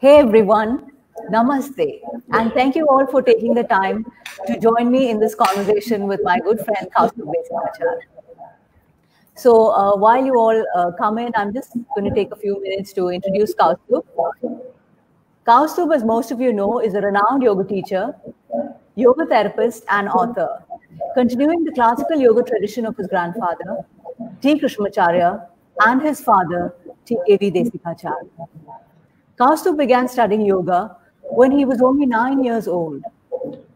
Hey everyone, Namaste, and thank you all for taking the time to join me in this conversation with my good friend Kausthub Desikachar. So while you all come in, I'm just going to take a few minutes to introduce Kausthub. Kausthub, as most of you know, is a renowned yoga teacher, yoga therapist, and author, continuing the classical yoga tradition of his grandfather, T. Krishnamacharya, and his father, T.K.V. Desikachar. Kausthub began studying yoga when he was only 9 years old,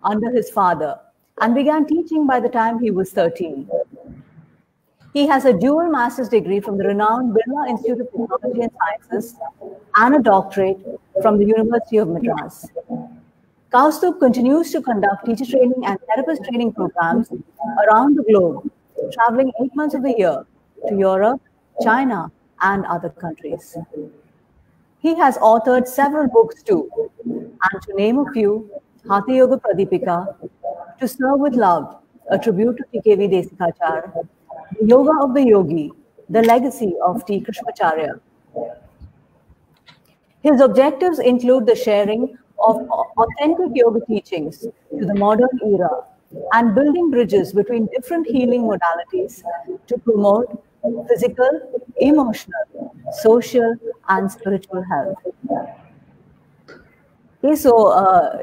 under his father, and began teaching by the time he was 13. He has a dual master's degree from the renowned Birla Institute of Technology and Sciences and a doctorate from the University of Madras. Kausthub continues to conduct teacher training and therapist training programs around the globe, traveling 8 months of the year to Europe, China, and other countries. He has authored several books too, and to name a few, Hatha Yoga Pradipika, To Serve with Love, a tribute to T.K.V. Desikachar, The Yoga of the Yogi, The Legacy of T. Krishnamacharya. His objectives include the sharing of authentic yoga teachings to the modern era and building bridges between different healing modalities to promote physical, emotional, social, and spiritual health. Okay, so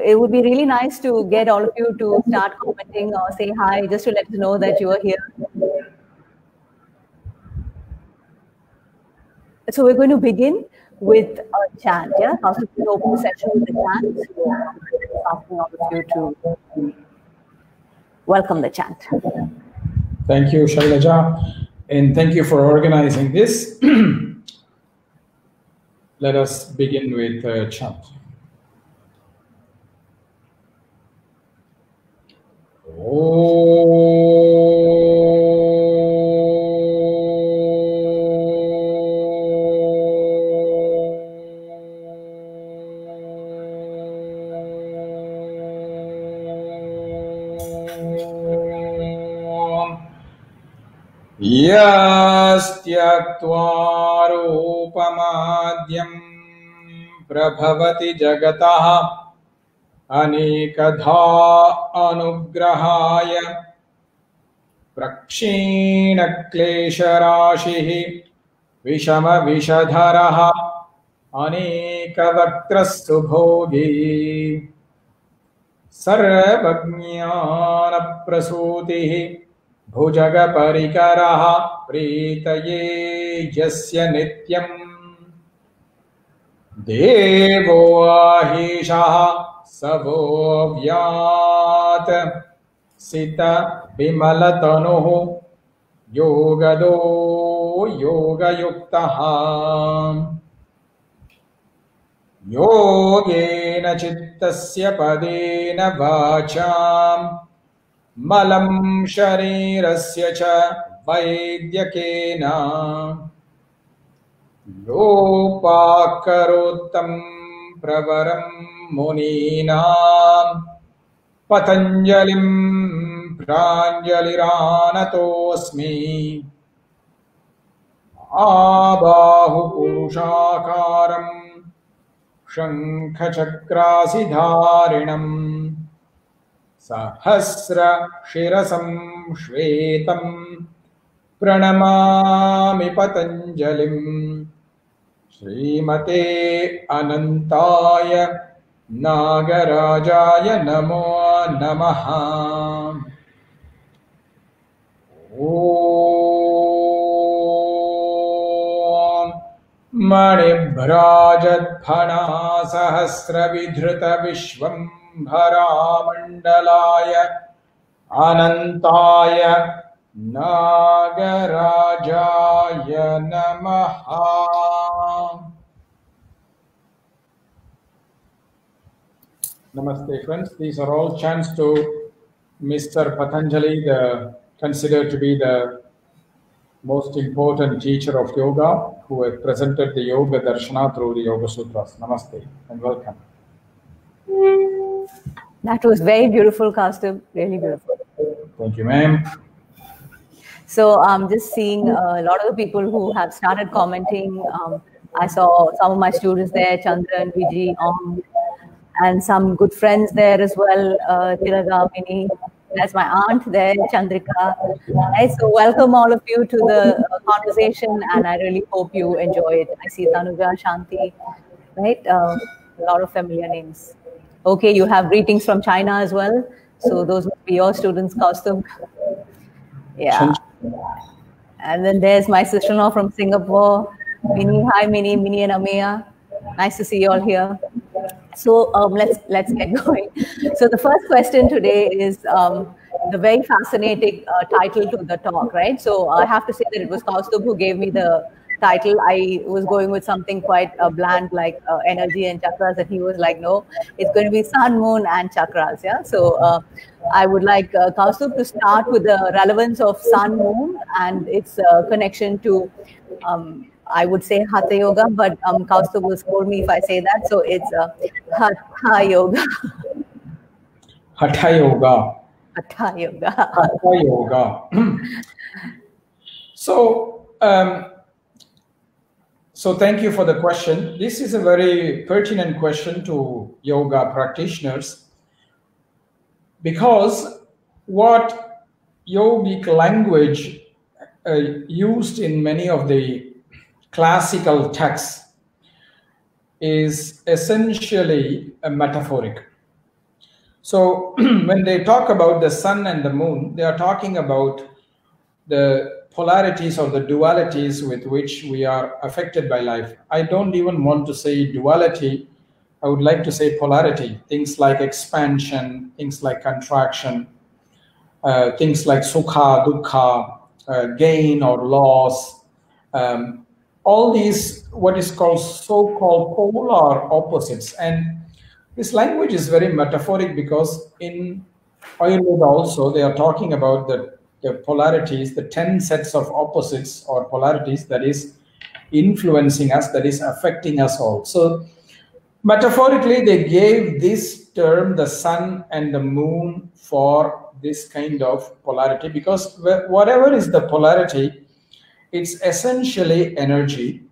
it would be really nice to get all of you to start commenting or say hi, just to let us know that you are here. So we're going to begin with a chant. Yeah, Kausthub will open the session with a chant. So I'm asking all of you to welcome the chant. Thank you, Shailaja, and thank you for organizing this. Let us begin with a chant. Yastyakva rupamadyam prabhavati jagataha anikadha anugrahaya prakshina klesharashihi vishama vishadharaha anekavaktrastu bhogi sarvajnana prasutihi Bhujaga parikaraha pritaye jasya nityam Devo ahishaha savo vyat Sita bimalatanuhu yogado yogayuktaha Yogena chittasya padena vacham Malam sharirasya cha vaidyakena Lopakarotam pravaram muninam Patanjalim pranjaliranatosmi Abahu purushakaram Shankhachakrasidharinam Sahasra shirasam shvetam pranamami patanjalim Srimate anantaya nagarajaya namo namaha Om Manibhrajat phana sahasra vidhrita vishvam Bharamandalaya Anantaya Nagarajaya Namaha. Namaste, friends. These are all chants to Mr. Patanjali, considered to be the most important teacher of yoga, who has presented the Yoga Darshana through the Yoga Sutras. Namaste and welcome. That was very beautiful, Kausthub. Really beautiful. Thank you, ma'am. So I'm just seeing a lot of the people who have started commenting I saw some of my students there, Chandran, Viji, and some good friends there as well, Tiragamini. There's my aunt there, Chandrika. Right, so welcome all of you to the conversation, and I really hope you enjoy it. I see Tanuja, Shanti, right? A lot of familiar names. Okay, you have greetings from China as well. So those would be your students, Kausthub. Yeah. And then there's my sister-in-law from Singapore, Minnie. Hi, Minnie and Amaya. Nice to see you all here. So let's get going. So the first question today is the very fascinating title to the talk, right? So I have to say that it was Kausthub who gave me the title. I was going with something quite bland like energy and chakras, and he was like, no, it's going to be sun, moon, and chakras. Yeah. So I would like Kausthub to start with the relevance of sun, moon, and its connection to I would say Hatha Yoga, but Kausthub will scold me if I say that. So it's Hatha Yoga. Hatha Yoga. Hatha Yoga. Hatha Yoga. So thank you for the question. This is a very pertinent question to yoga practitioners, because what yogic language used in many of the classical texts is essentially a metaphoric. So when they talk about the sun and the moon, they are talking about the polarities or the dualities with which we are affected by life. I don't even want to say duality. I would like to say polarity. Things like expansion, things like contraction, things like sukha, dukkha, gain or loss. All these, what is called so-called polar opposites. And this language is very metaphoric, because in Ayurveda also, they are talking about the polarities, the 10 sets of opposites or polarities that is influencing us, that is affecting us all. So metaphorically, they gave this term, the sun and the moon, for this kind of polarity, because whatever is the polarity, it's essentially energy.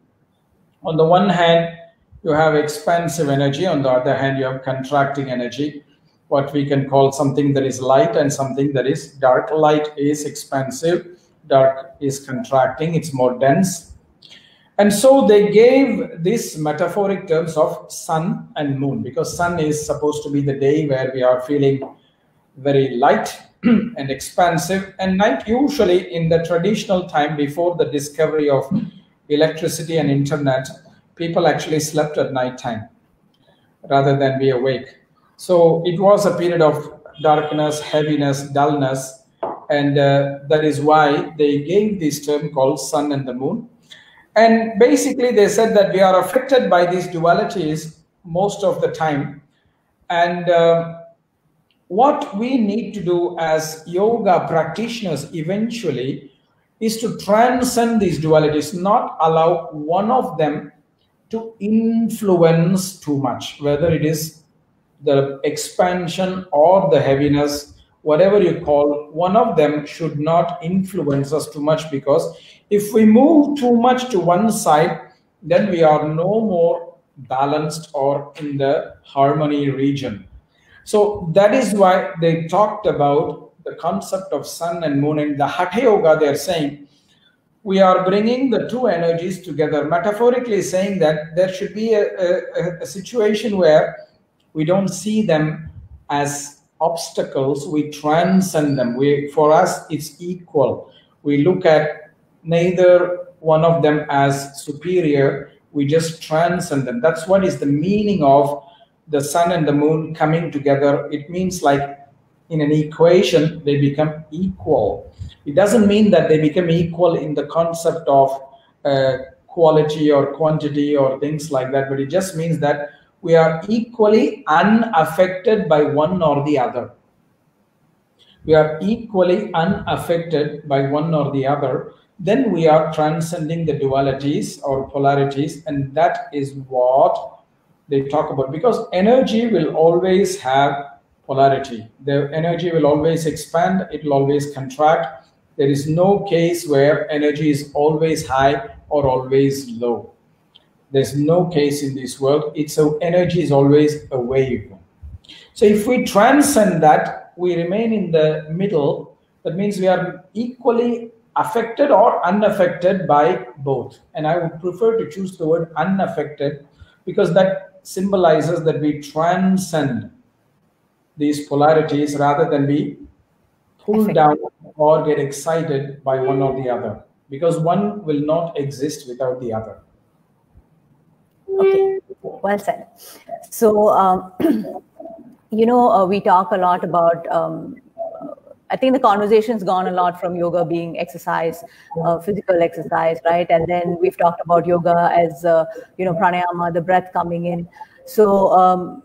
On the one hand, you have expansive energy. On the other hand, you have contracting energy, what we can call something that is light and something that is dark. Light is expansive, dark is contracting, it's more dense. And so they gave this metaphoric terms of sun and moon, because sun is supposed to be the day where we are feeling very light and expansive, and night, usually in the traditional time before the discovery of electricity and internet, people actually slept at night time rather than be awake. So it was a period of darkness, heaviness, dullness, and that is why they gave this term called sun and the moon. And basically they said that we are affected by these dualities most of the time, and what we need to do as yoga practitioners eventually is to transcend these dualities, not allow one of them to influence too much, whether it is the expansion or the heaviness, whatever you call, one of them should not influence us too much, because if we move too much to one side, then we are no more balanced or in the harmony region. So that is why they talked about the concept of sun and moon. In the Hatha Yoga, they are saying we are bringing the two energies together, metaphorically saying that there should be a situation where we don't see them as obstacles, we transcend them. For us, it's equal. We look at neither one of them as superior, we just transcend them. That's what is the meaning of the sun and the moon coming together. It means like in an equation, they become equal. It doesn't mean that they become equal in the concept of quality or quantity or things like that, but it just means that we are equally unaffected by one or the other. We are equally unaffected by one or the other. Then we are transcending the dualities or polarities, and that is what they talk about, because energy will always have polarity. The energy will always expand, it will always contract. There is no case where energy is always high or always low. There's no case in this world. Energy is always a wave. So if we transcend that, we remain in the middle. That means we are equally affected or unaffected by both. And I would prefer to choose the word unaffected, because that symbolizes that we transcend these polarities rather than be pulled down or get excited by one or the other, because one will not exist without the other. Okay, well said. So, we talk a lot about, I think the conversation's gone a lot from yoga being exercise, physical exercise, right? And then we've talked about yoga as, pranayama, the breath coming in. So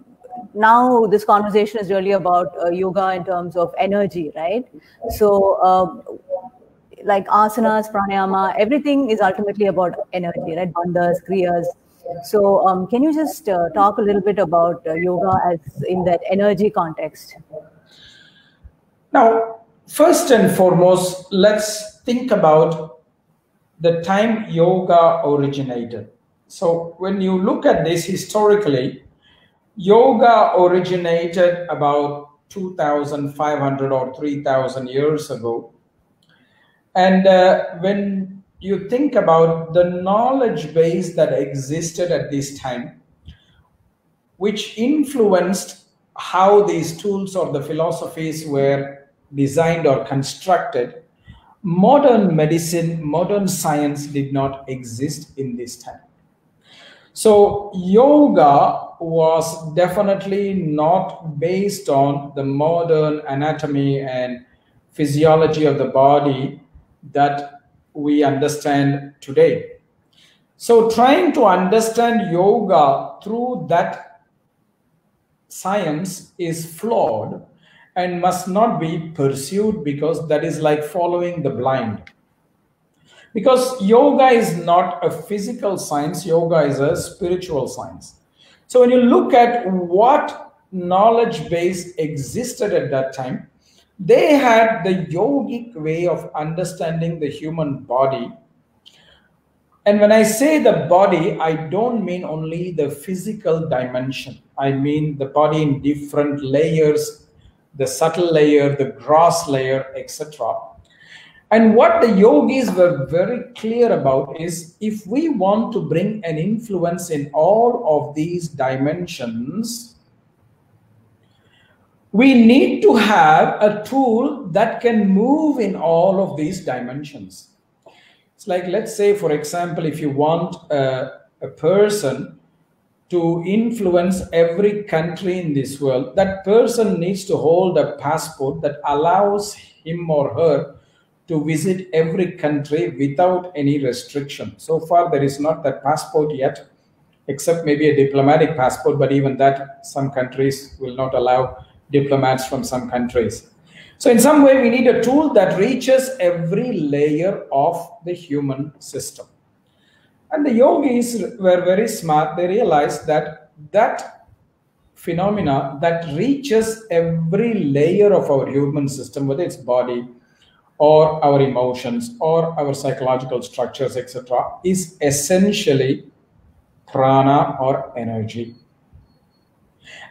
now this conversation is really about yoga in terms of energy, right? So like asanas, pranayama, everything is ultimately about energy, right? Bandhas, kriyas. So can you just talk a little bit about yoga as in that energy context? Now, first and foremost, let's think about the time yoga originated. So when you look at this historically, yoga originated about 2,500 or 3,000 years ago. And when you think about the knowledge base that existed at this time, which influenced how these tools or the philosophies were designed or constructed, modern medicine, modern science did not exist in this time. So yoga was definitely not based on the modern anatomy and physiology of the body that we understand today. So trying to understand yoga through that science is flawed and must not be pursued, because that is like following the blind. Because yoga is not a physical science, yoga is a spiritual science. So when you look at what knowledge base existed at that time, they had the yogic way of understanding the human body. And when I say the body, I don't mean only the physical dimension. I mean the body in different layers, the subtle layer, the gross layer, etc. And what the yogis were very clear about is, if we want to bring an influence in all of these dimensions, we need to have a tool that can move in all of these dimensions. It's like, let's say, for example, if you want a person to influence every country in this world, that person needs to hold a passport that allows him or her to visit every country without any restriction. So far, there is not that passport yet, except maybe a diplomatic passport, but even that, some countries will not allow diplomats from some countries. So in some way, we need a tool that reaches every layer of the human system. And the yogis were very smart. They realized that that phenomena that reaches every layer of our human system, whether it's body or our emotions or our psychological structures, etc., is essentially prana or energy.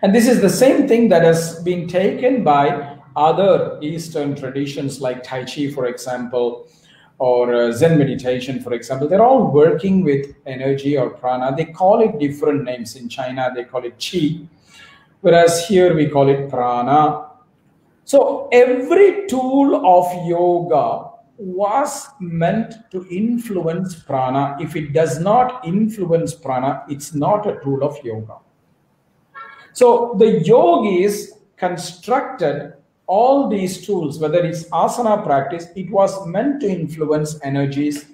And this is the same thing that has been taken by other Eastern traditions like Tai Chi, for example, or Zen meditation, for example. They're all working with energy or prana. They call it different names. In China, they call it Qi, whereas here we call it prana. So every tool of yoga was meant to influence prana. If it does not influence prana, it's not a tool of yoga. So the yogis constructed all these tools, whether it's asana practice, it was meant to influence energies.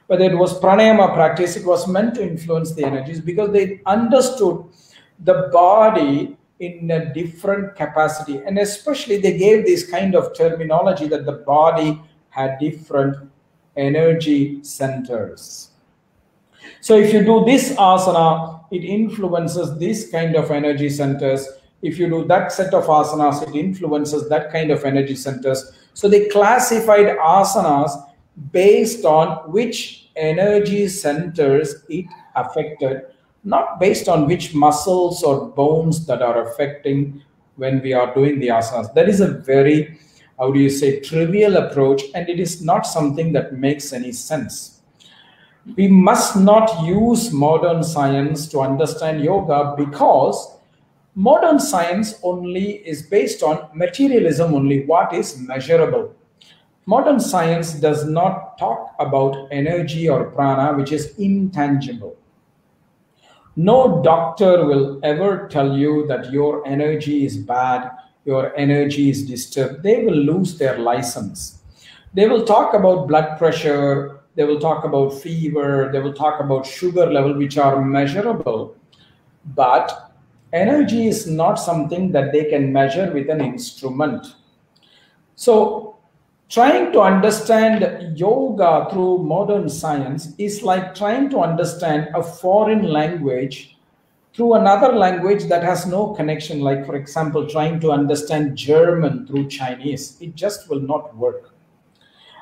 Whether it was pranayama practice, it was meant to influence the energies, because they understood the body in a different capacity. And especially they gave this kind of terminology that the body had different energy centers. So if you do this asana, it influences this kind of energy centers. If you do that set of asanas, it influences that kind of energy centers. So they classified asanas based on which energy centers it affected, not based on which muscles or bones that are affecting when we are doing the asanas. That is a very, how do you say, trivial approach, and it is not something that makes any sense. We must not use modern science to understand yoga, because modern science only is based on materialism only, what is measurable. Modern science does not talk about energy or prana, which is intangible. No doctor will ever tell you that your energy is bad, your energy is disturbed. They will lose their license. They will talk about blood pressure, they will talk about fever, they will talk about sugar level, which are measurable. But energy is not something that they can measure with an instrument. So trying to understand yoga through modern science is like trying to understand a foreign language through another language that has no connection. Like, for example, trying to understand German through Chinese. It just will not work.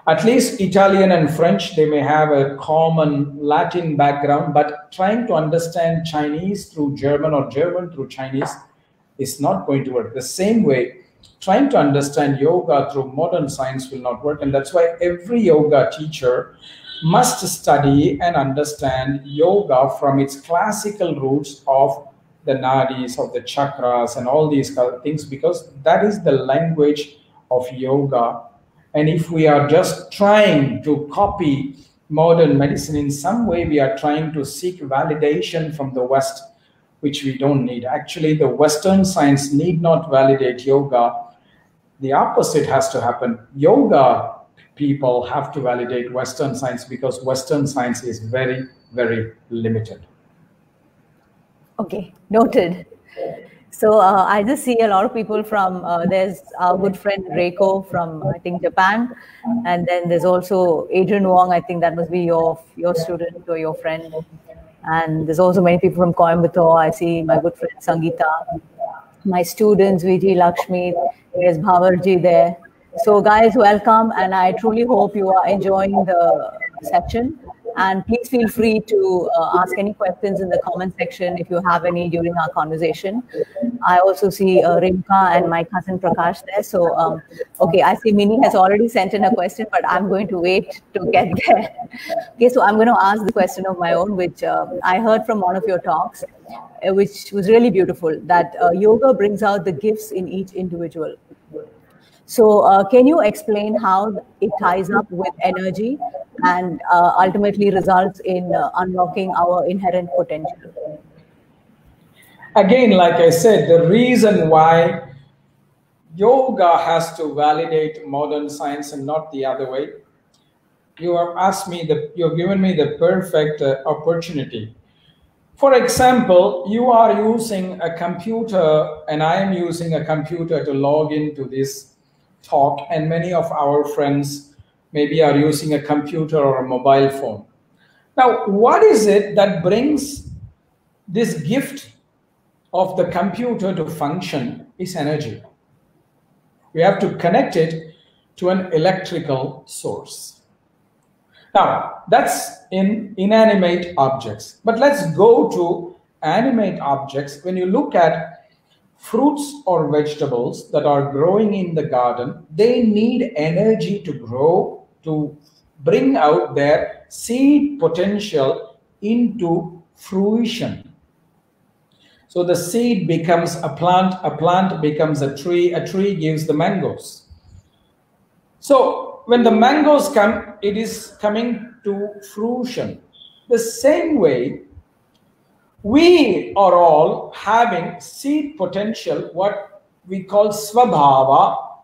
At least Italian and French, they may have a common Latin background, but trying to understand Chinese through German or German through Chinese is not going to work. The same way, trying to understand yoga through modern science will not work. And that's why every yoga teacher must study and understand yoga from its classical roots of the nadis, of the chakras, and all these things, because that is the language of yoga. And if we are just trying to copy modern medicine in some way, we are trying to seek validation from the West, which we don't need. Actually, the Western science need not validate yoga. The opposite has to happen. Yoga people have to validate Western science, because Western science is very, very limited. Okay, noted. So I just see a lot of people from, there's our good friend Reiko from, I think, Japan. And then there's also Adrian Wong, I think that must be your student or your friend. And there's also many people from Coimbatore. I see my good friend Sangeeta, my students, Vijay Lakshmi, there's Bhavarji there. So guys, welcome. And I truly hope you are enjoying the session. And please feel free to ask any questions in the comment section if you have any during our conversation. I also see Rimka and my cousin Prakash there. So, okay, I see Minnie has already sent in a question, but I'm going to wait to get there. Okay, so I'm going to ask the question of my own, which I heard from one of your talks, which was really beautiful, that yoga brings out the gifts in each individual. So can you explain how it ties up with energy and ultimately results in unlocking our inherent potential? Again, like I said, the reason why yoga has to validate modern science and not the other way, you have asked me, you have given me the perfect opportunity. For example, you are using a computer and I am using a computer to log into this talk, and many of our friends maybe are using a computer or a mobile phone. Now, what is it that brings this gift of the computer to function? Is energy. We have to connect it to an electrical source. Now, that's in inanimate objects. But let's go to animate objects. When you look at fruits or vegetables that are growing in the garden, they need energy to grow, to bring out their seed potential into fruition. So the seed becomes a plant becomes a tree gives the mangoes. So when the mangoes come, it is coming to fruition. The same way, we are all having seed potential, what we call svabhava,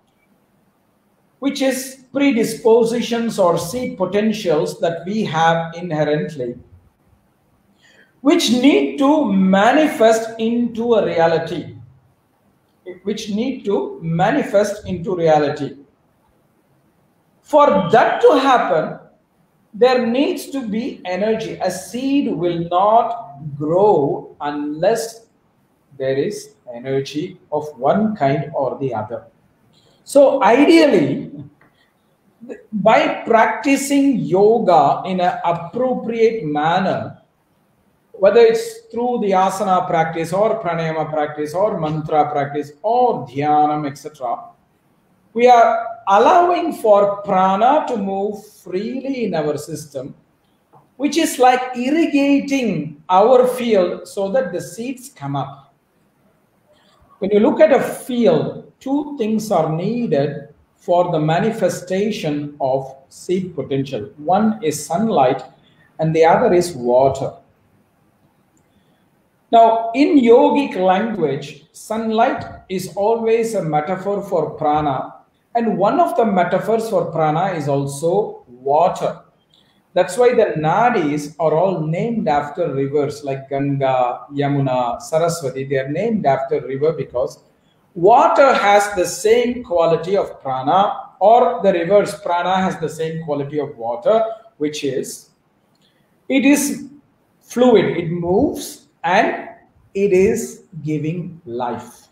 which is predispositions or seed potentials that we have inherently, which need to manifest into a reality, For that to happen, there needs to be energy. A seed will not grow unless there is energy of one kind or the other. So ideally, by practicing yoga in an appropriate manner, whether it's through the asana practice or pranayama practice or mantra practice or dhyanam, etc., we are allowing for prana to move freely in our system, which is like irrigating our field so that the seeds come up. When you look at a field, two things are needed for the manifestation of seed potential. One is sunlight and the other is water. Now, in yogic language, sunlight is always a metaphor for prana, and one of the metaphors for prana is also water. That's why the nadis are all named after rivers like Ganga, Yamuna, Saraswati. They are named after river because water has the same quality of prana, or the reverse, prana has the same quality of water, which is, it is fluid, it moves, and it is giving life.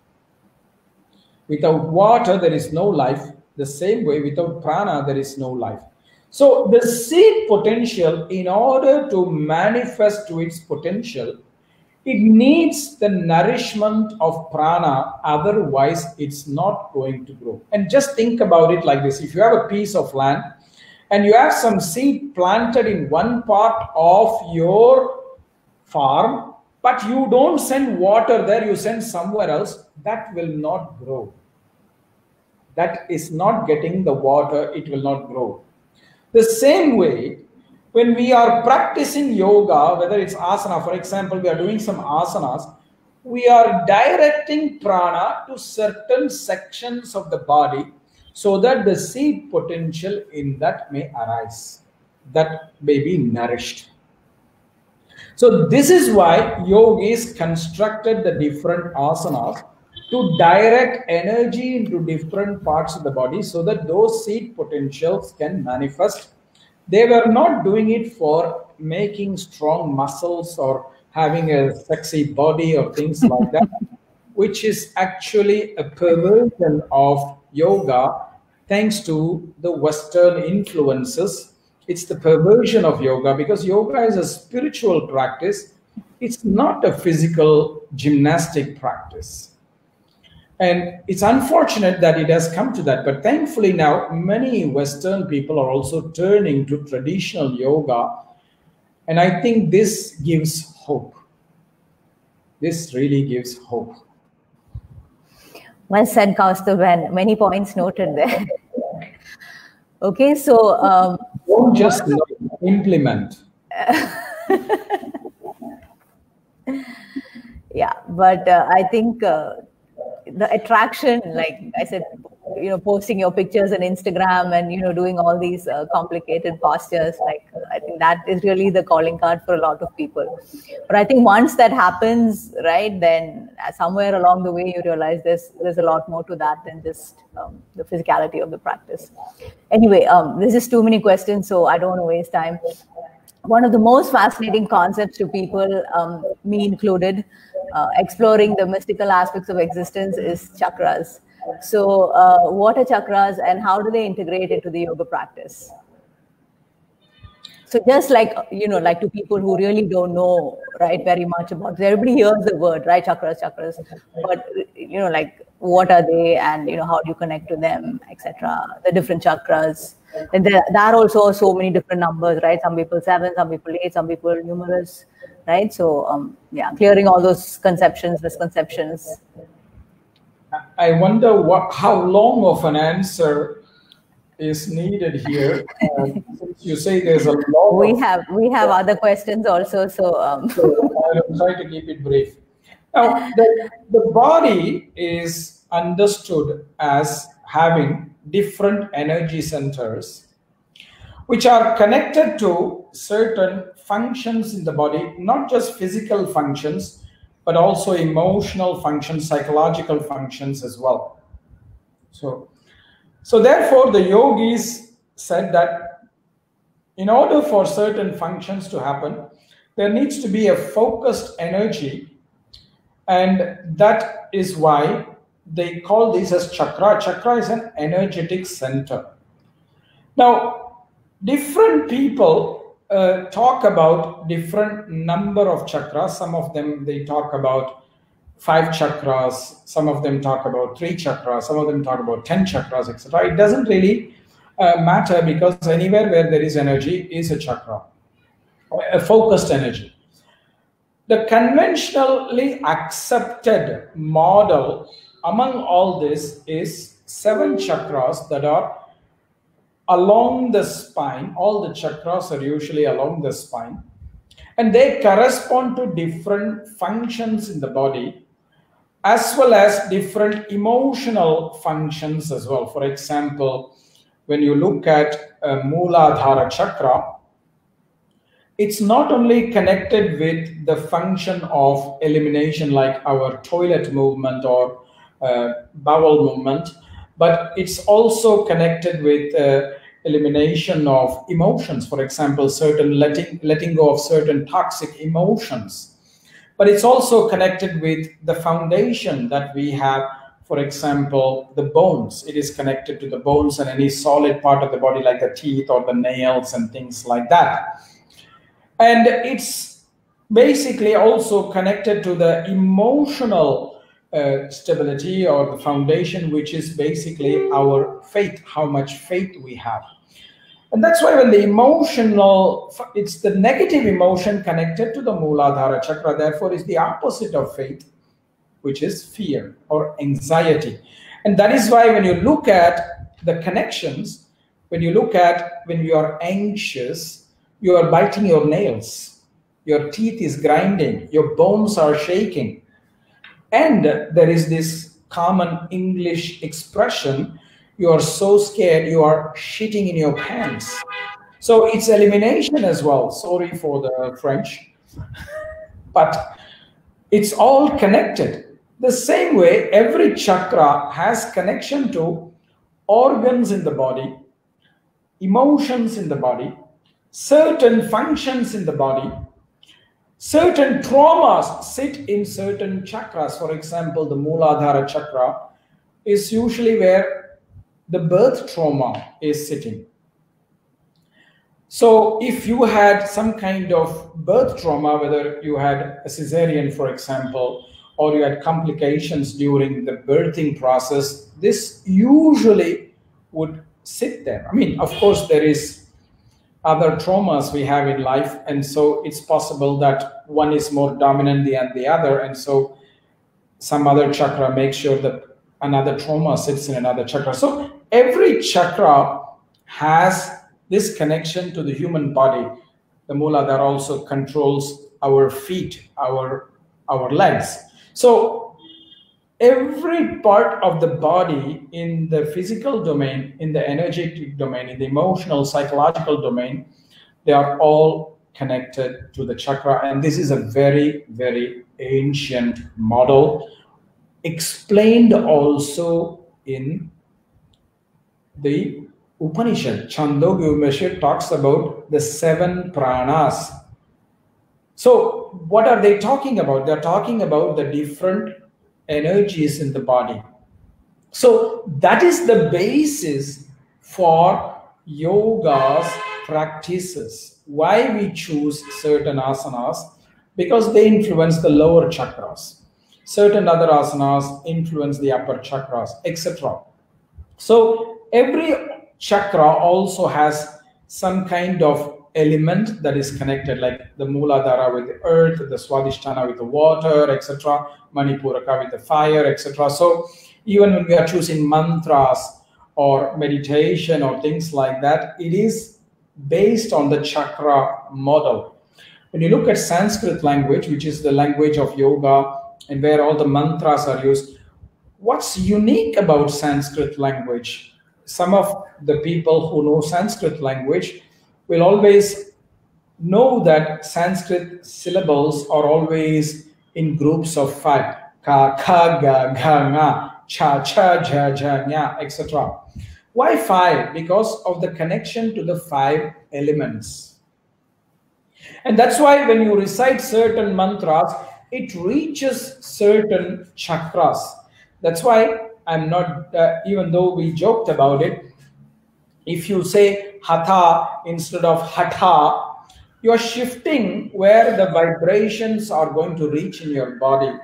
Without water, there is no life. The same way, without prana, there is no life. So the seed potential, in order to manifest to its potential, it needs the nourishment of prana, otherwise it's not going to grow. And just think about it like this. If you have a piece of land and you have some seed planted in one part of your farm, but you don't send water there, you send somewhere else, that will not grow. That is not getting the water, it will not grow. The same way, when we are practicing yoga, whether it's asana, for example, we are doing some asanas, we are directing prana to certain sections of the body so that the seed potential in that may arise, that may be nourished. So this is why yogis constructed the different asanas to direct energy into different parts of the body so that those seed potentials can manifest. They were not doing it for making strong muscles or having a sexy body or things like that, which is actually a perversion of yoga thanks to the Western influences. It's the perversion of yoga because yoga is a spiritual practice. It's not a physical gymnastic practice. And it's unfortunate that it has come to that. But thankfully now, many Western people are also turning to traditional yoga. And I think this gives hope. This really gives hope. Well said, Kausthub, and many points noted there. Okay, so... don't just implement. Yeah, but I think... the attraction, like I said, posting your pictures on Instagram and, doing all these complicated postures, I think that is really the calling card for a lot of people. But I think once that happens, right, then somewhere along the way you realize there's a lot more to that than just the physicality of the practice. Anyway, there's just too many questions, so I don't want to waste time. One of the most fascinating concepts to people, me included, exploring the mystical aspects of existence is chakras. So what are chakras and how do they integrate into the yoga practice? So just like to people who really don't know, right, very much about it. Everybody hears the word, right, chakras, but, what are they and, how do you connect to them, etc., the different chakras. And there are also so many different numbers, right? Some people 7, some people 8, some people humorous, right? So, clearing all those conceptions, misconceptions. I wonder how long of an answer is needed here. Since you say there's a lot. We have other questions also, so I'll try to keep it brief. Now, the body is understood as having different energy centers which are connected to certain functions in the body, not just physical functions, but also emotional functions, psychological functions as well. So therefore, the yogis said that in order for certain functions to happen, there needs to be a focused energy, and that is why they call this as chakra. Chakra is an energetic center. Now, different people talk about different number of chakras. Some of them, they talk about 5 chakras. Some of them talk about 3 chakras. Some of them talk about 10 chakras, etc. It doesn't really matter, because anywhere where there is energy is a chakra, a focused energy. The conventionally accepted model among all this is 7 chakras that are along the spine. All the chakras are usually along the spine, and they correspond to different functions in the body, as well as different emotional functions as well. For example, when you look at Mooladhara chakra, it's not only connected with the function of elimination, like our toilet movement or bowel movement, but it's also connected with elimination of emotions. For example, certain letting go of certain toxic emotions. But it's also connected with the foundation that we have. For example, the bones. It is connected to the bones and any solid part of the body, like the teeth or the nails and things like that. And it's basically also connected to the emotional stability or the foundation, which is basically our faith, how much faith we have. And that's why when the emotional, it's the negative emotion connected to the Mooladhara chakra, therefore is the opposite of faith, which is fear or anxiety. And that is why when you look at the connections, when you are anxious, you are biting your nails, your teeth is grinding, your bones are shaking. And there is this common English expression, you are so scared, you are shitting in your pants. So it's elimination as well. Sorry for the French, but it's all connected. The same way, every chakra has connection to organs in the body, emotions in the body, certain functions in the body. Certain traumas sit in certain chakras. For example, the Mooladhara chakra is usually where the birth trauma is sitting. So if you had some kind of birth trauma, whether you had a cesarean, for example, or you had complications during the birthing process, this usually would sit there. I mean, of course, there is other traumas we have in life, and so it's possible that one is more dominant than the other, and so some other chakra makes sure that another trauma sits in another chakra. So every chakra has this connection to the human body. The Mooladhara also controls our feet, our legs. So every part of the body, in the physical domain, in the energetic domain, in the emotional, psychological domain, they are all connected to the chakra. And this is a very, very ancient model, explained also in the Upanishad. Chandogya Upanishad talks about the 7 pranas. So what are they talking about? They're talking about the different energies in the body. So that is the basis for yoga's practices. Why we choose certain asanas? Because they influence the lower chakras. Certain other asanas influence the upper chakras, etc. So every chakra also has some kind of element that is connected, like the Mooladhara with the earth, the Swadhisthana with the water, etc., Manipuraka with the fire, etc. So even when we are choosing mantras or meditation or things like that, it is based on the chakra model. When you look at Sanskrit language, which is the language of yoga and where all the mantras are used, what's unique about Sanskrit language? Some of the people who know Sanskrit language will always know that Sanskrit syllables are always in groups of 5. Ka, ka, ga, ga, nga, cha, cha, ja, ja, nya, etc. Why 5? Because of the connection to the 5 elements. And that's why when you recite certain mantras, it reaches certain chakras. That's why I'm not, even though we joked about it, If you say hatha instead of hatha, you are shifting where the vibrations are going to reach in your body.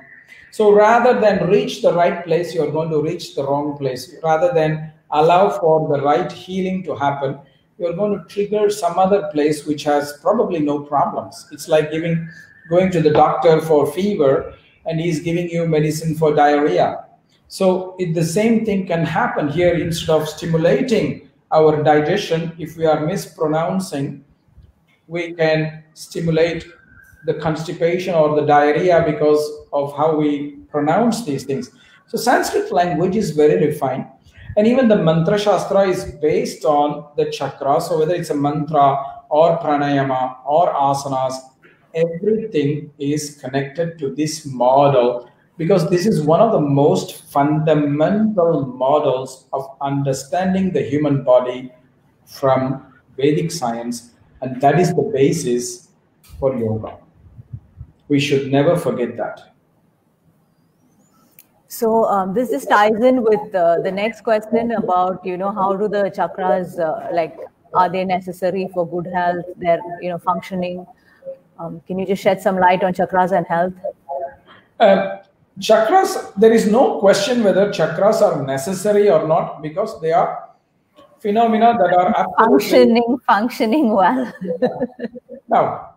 So rather than reach the right place, you're going to reach the wrong place. Rather than allow for the right healing to happen, you're going to trigger some other place which has probably no problems. It's like going to the doctor for fever and he's giving you medicine for diarrhea. So the same thing can happen here. Instead of stimulating our digestion, if we are mispronouncing, we can stimulate the constipation or the diarrhea because of how we pronounce these things. So Sanskrit language is very refined. And even the mantra shastra is based on the chakras. So whether it's a mantra or pranayama or asanas, everything is connected to this model, because this is one of the most fundamental models of understanding the human body from Vedic science. And that is the basis for yoga. We should never forget that. So this just ties in with the next question about, how do the chakras, are they necessary for good health, their, functioning? Can you just shed some light on chakras and health? Chakras, there is no question whether chakras are necessary or not, because they are phenomena that are functioning well. Now,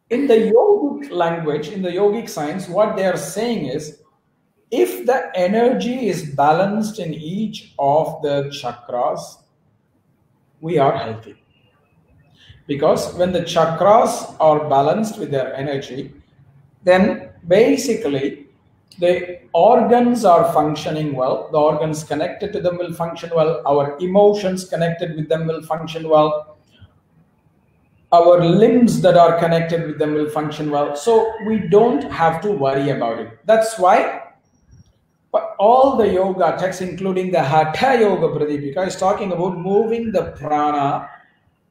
in the yogic language, in the yogic science, what they are saying is, if the energy is balanced in each of the chakras, we are healthy. Because when the chakras are balanced with their energy, then basically the organs are functioning well. The organs connected to them will function well. Our emotions connected with them will function well. Our limbs that are connected with them will function well. So we don't have to worry about it. That's why all the yoga texts, including the Hatha Yoga Pradipika, is talking about moving the prana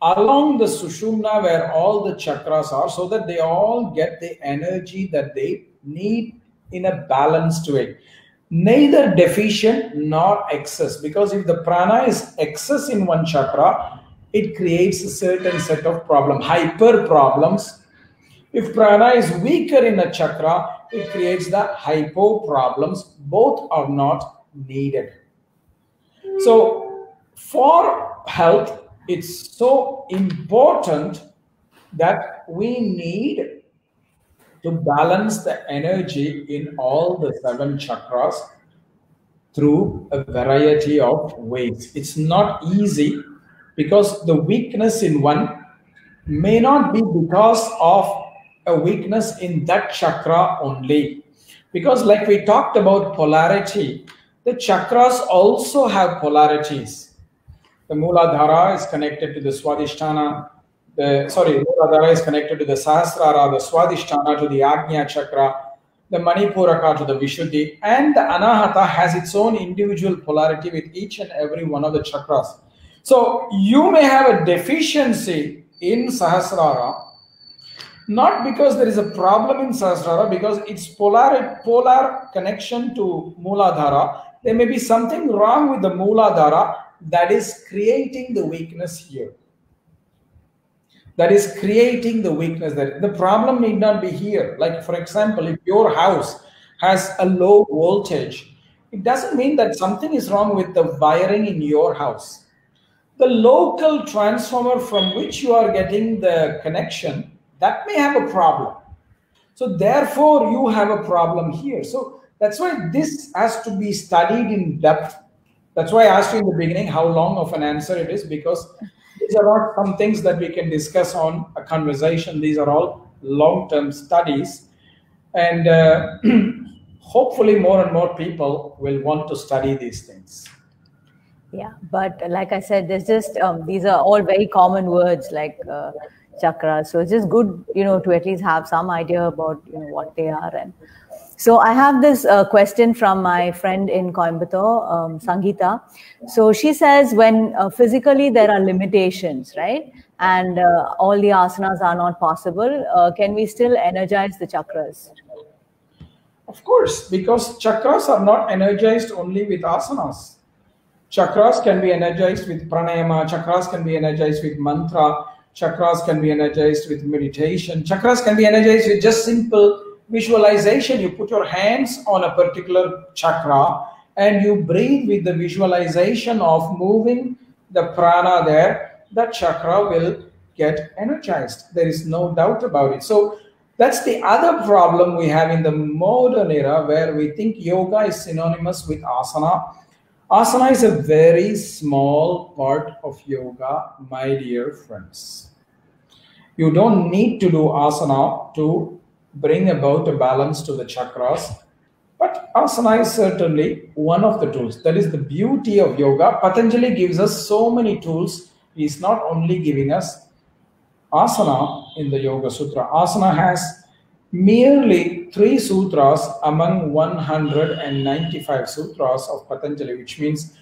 along the sushumna where all the chakras are, so that they all get the energy that they need in a balanced way. Neither deficient nor excess, because if the prana is excess in one chakra, it creates a certain set of problems, hyper problems. If prana is weaker in a chakra, it creates the hypo problems. Both are not needed. So for health, it's so important that we need to balance the energy in all the 7 chakras through a variety of ways. It's not easy, because the weakness in one may not be because of a weakness in that chakra only. Because like we talked about polarity, the chakras also have polarities. The Mooladhara is connected to the Swadhisthana. Mooladhara is connected to the Sahasrara, the Swadhisthana to the Agnya chakra, the Manipuraka to the Vishuddhi, and the Anahata has its own individual polarity with each and every one of the chakras. So you may have a deficiency in Sahasrara, not because there is a problem in Sahasrara, because it's polar connection to Mooladhara. There may be something wrong with the Mooladhara that is creating the weakness here. That is creating the weakness there. The problem need not be here. Like, for example, if your house has a low voltage, it doesn't mean that something is wrong with the wiring in your house. The local transformer from which you are getting the connection, that may have a problem. So therefore, you have a problem here. So that's why this has to be studied in depth. That's why I asked you in the beginning how long of an answer it is, because these are not some things that we can discuss on a conversation. These are all long-term studies. And hopefully more and more people will want to study these things. Yeah, but like I said, there's just, these are all very common words like chakras. So it's just good, to at least have some idea about, what they are. And so I have this question from my friend in Coimbatore, Sangeeta. So she says, when physically there are limitations, right? And all the asanas are not possible, can we still energize the chakras? Of course, because chakras are not energized only with asanas. Chakras can be energized with pranayama. Chakras can be energized with mantra. Chakras can be energized with meditation. Chakras can be energized with just simple visualization. You put your hands on a particular chakra and you breathe with the visualization of moving the prana there. That chakra will get energized. There is no doubt about it. So that's the other problem we have in the modern era, where we think yoga is synonymous with asana. Asana is a very small part of yoga, my dear friends. You don't need to do asana to bring about a balance to the chakras, but asana is certainly one of the tools. That is the beauty of yoga. Patanjali gives us so many tools. He is not only giving us asana in the Yoga Sutra. Asana has merely 3 sutras among 195 sutras of Patanjali, which means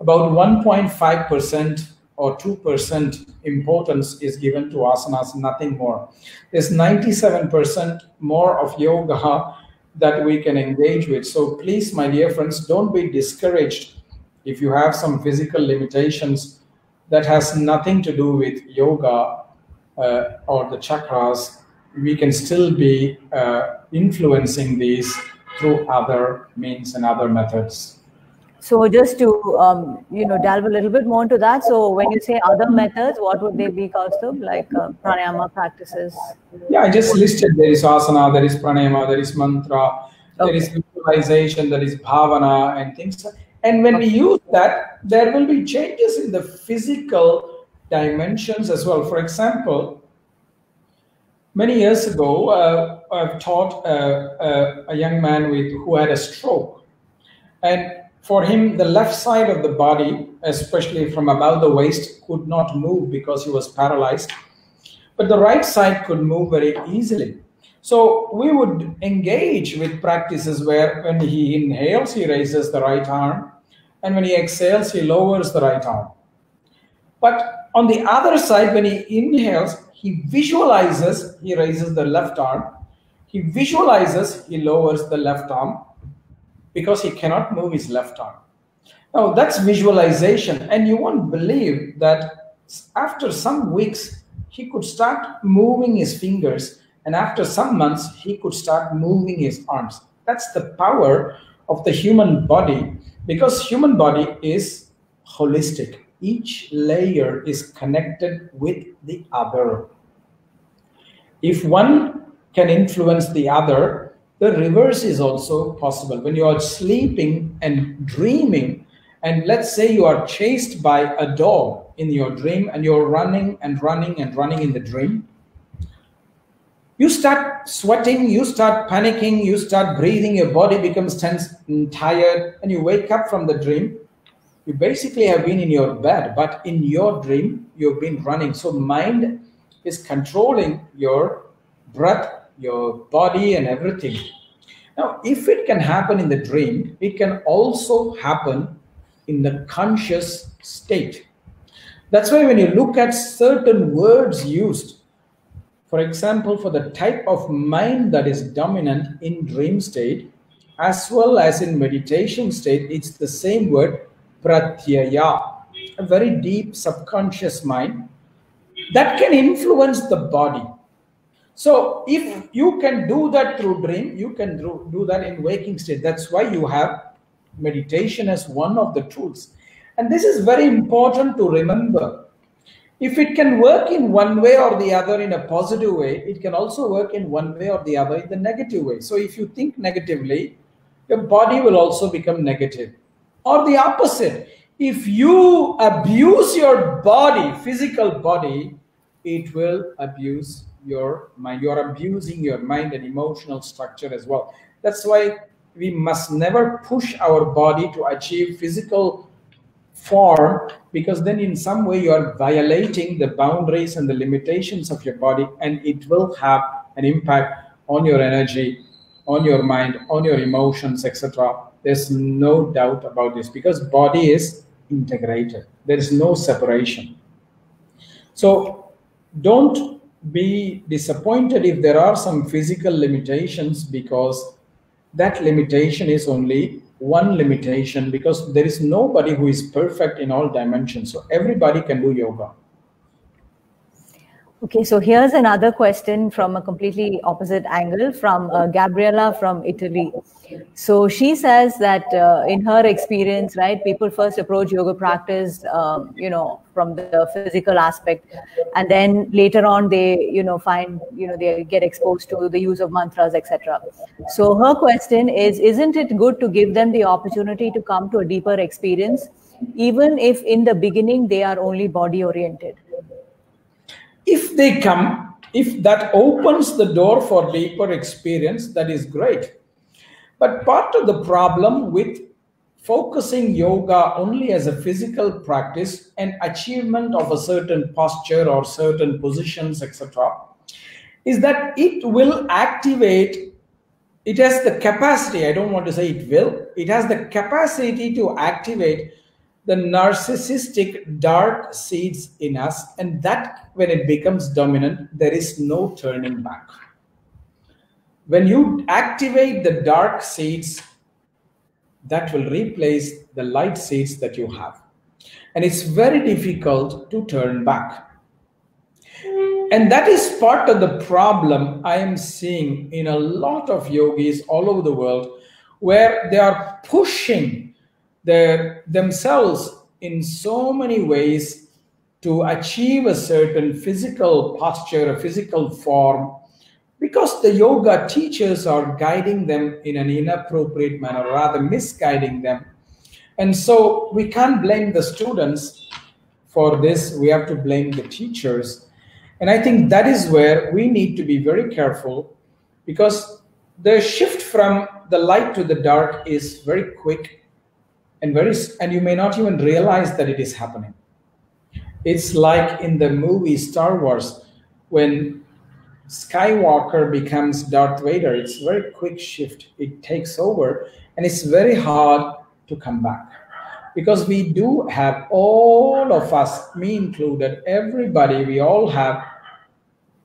about 1.5% or 2% importance is given to asanas, nothing more. There's 97% more of yoga that we can engage with. So please, my dear friends, don't be discouraged if you have some physical limitations. That has nothing to do with yoga or the chakras. We can still be influencing these through other means and other methods. So just to delve a little bit more into that. So when you say other methods, what would they be, Kausthub? Like pranayama practices? Yeah, I just listed. There is asana, there is pranayama, there is mantra, there is visualization, there is bhavana and things. And when we use that, there will be changes in the physical dimensions as well. For example, many years ago, I've taught a young man who had a stroke. And for him, the left side of the body, especially from above the waist, could not move because he was paralyzed. But the right side could move very easily. So we would engage with practices where when he inhales, he raises the right arm. And when he exhales, he lowers the right arm. But on the other side, when he inhales, he visualizes, he raises the left arm. He visualizes, he lowers the left arm because he cannot move his left arm. Now that's visualization. And you won't believe that after some weeks, he could start moving his fingers. And after some months, he could start moving his arms. That's the power of the human body, because human body is holistic. Each layer is connected with the other. If one can influence the other, the reverse is also possible. When you are sleeping and dreaming, and let's say you are chased by a dog in your dream and you're running and running and running in the dream, you start sweating, you start panicking, you start breathing, your body becomes tense and tired, and you wake up from the dream. You basically have been in your bed, but in your dream, you've been running. So mind is controlling your breath, your body, and everything. Now, if it can happen in the dream, it can also happen in the conscious state. That's why when you look at certain words used, for example, for the type of mind that is dominant in dream state, as well as in meditation state, it's the same word, pratyaya, a very deep subconscious mind that can influence the body. So if you can do that through dream, you can do that in waking state. That's why you have meditation as one of the tools. And this is very important to remember. If it can work in one way or the other in a positive way, it can also work in one way or the other in the negative way. So if you think negatively, your body will also become negative. Or the opposite. If you abuse your body, physical body, it will abuse your mind. You are abusing your mind and emotional structure as well. That's why we must never push our body to achieve physical form, because then in some way you are violating the boundaries and the limitations of your body, and it will have an impact on your energy, on your mind, on your emotions, etc. There's no doubt about this, because body is integrated. There is no separation. So don't be disappointed if there are some physical limitations, because that limitation is only one limitation, because there is nobody who is perfect in all dimensions. So everybody can do yoga. Okay, so here's another question from a completely opposite angle from Gabriella from Italy. So she says that in her experience, right, people first approach yoga practice, from the physical aspect, and then later on they, find, they get exposed to the use of mantras, etc. So her question is, isn't it good to give them the opportunity to come to a deeper experience, even if in the beginning they are only body oriented? If they come, if that opens the door for deeper experience, that is great. But part of the problem with focusing yoga only as a physical practice and achievement of a certain posture or certain positions, etc., is that it will activate, it has the capacity, I don't want to say it will, it has the capacity to activate the narcissistic dark seeds in us, and that when it becomes dominant, there is no turning back. When you activate the dark seeds, that will replace the light seeds that you have. And it's very difficult to turn back. And that is part of the problem I am seeing in a lot of yogis all over the world, where they are pushing themselves in so many ways to achieve a certain physical posture, a physical form, because the yoga teachers are guiding them in an inappropriate manner, rather misguiding them. And so we can't blame the students for this, we have to blame the teachers. And I think that is where we need to be very careful, because the shift from the light to the dark is very quick and you may not even realize that it is happening. It's like in the movie Star Wars, when Skywalker becomes Darth Vader, it's a very quick shift. It takes over, and it's very hard to come back. Because we do have, all of us, me included, everybody, we all have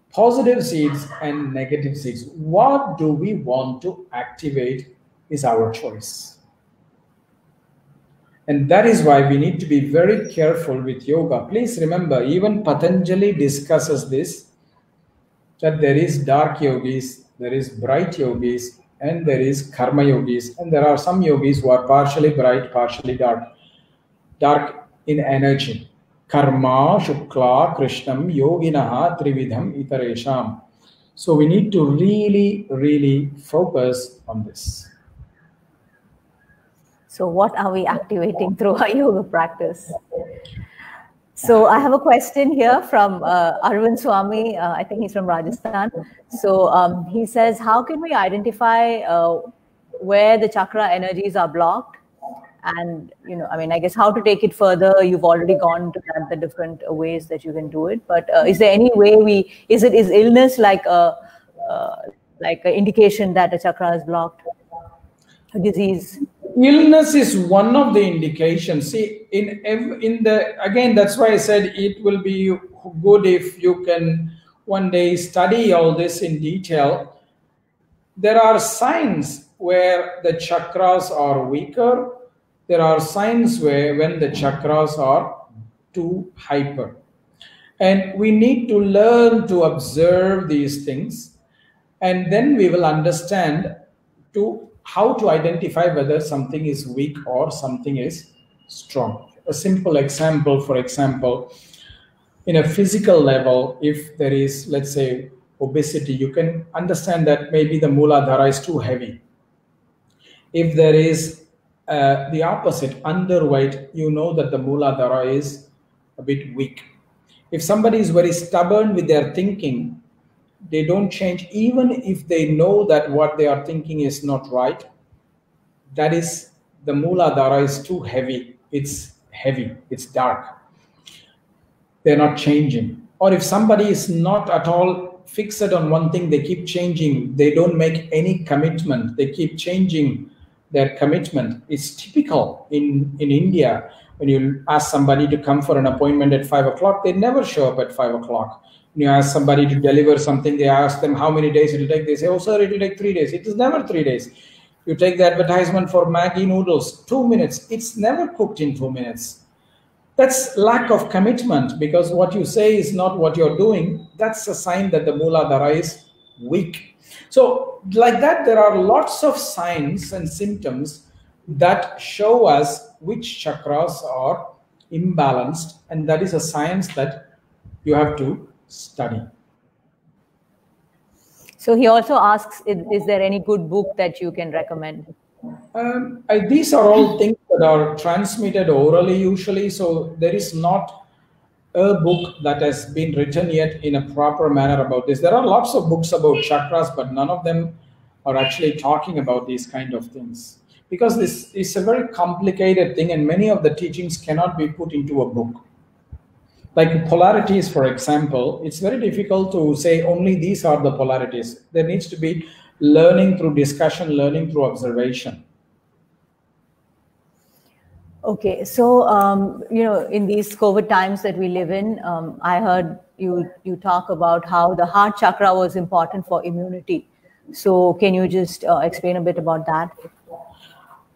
positive seeds and negative seeds. What do we want to activate is our choice. And that is why we need to be very careful with yoga. Please remember, even Patanjali discusses this, that there is dark yogis, there is bright yogis, and there is karma yogis. And there are some yogis who are partially bright, partially dark. Dark in energy. Karma, Shukla, Krishnam, Yoginaha, Trividham, Itaresham. So we need to really, really focus on this. So what are we activating through our yoga practice? So I have a question here from Arvind Swami. I think he's from Rajasthan. So he says, how can we identify where the chakra energies are blocked? And, I guess how to take it further. You've already gone to the different ways that you can do it. But is there any way is illness like an indication that a chakra is blocked? A disease? Illness is one of the indications. See, again, that's why I said it will be good if you can one day study all this in detail. There are signs where the chakras are weaker. There are signs where when the chakras are too hyper. And we need to learn to observe these things. And then we will understand how to identify whether something is weak or something is strong. A simple example, for example, in a physical level, if there is, let's say, obesity, you can understand that maybe the Mooladhara is too heavy. If there is the opposite, underweight, you know that the Mooladhara is a bit weak. If somebody is very stubborn with their thinking, they don't change, even if they know that what they are thinking is not right. That is, the Mooladhara is too heavy. It's heavy. It's dark. They're not changing. Or if somebody is not at all fixed on one thing, they keep changing. They don't make any commitment. They keep changing their commitment. It's typical in India. When you ask somebody to come for an appointment at 5 o'clock, they never show up at 5 o'clock. When you ask somebody to deliver something, they ask them how many days it will take. They say, oh, sir, it will take 3 days. It is never 3 days. You take the advertisement for Maggi noodles, 2 minutes. It's never cooked in 2 minutes. That's lack of commitment, because what you say is not what you're doing. That's a sign that the Mooladhara is weak. So like that, there are lots of signs and symptoms that show us which chakras are imbalanced, and that is a science that you have to study. So he also asks, is there any good book that you can recommend? These are all things that are transmitted orally usually, so there is not a book that has been written yet in a proper manner about this. There are lots of books about chakras, but none of them are actually talking about these kind of things, because this is a very complicated thing, and many of the teachings cannot be put into a book. Like polarities, for example, it's very difficult to say only these are the polarities. There needs to be learning through discussion, learning through observation. Okay, so in these COVID times that we live in, I heard you talk about how the heart chakra was important for immunity. So can you just explain a bit about that?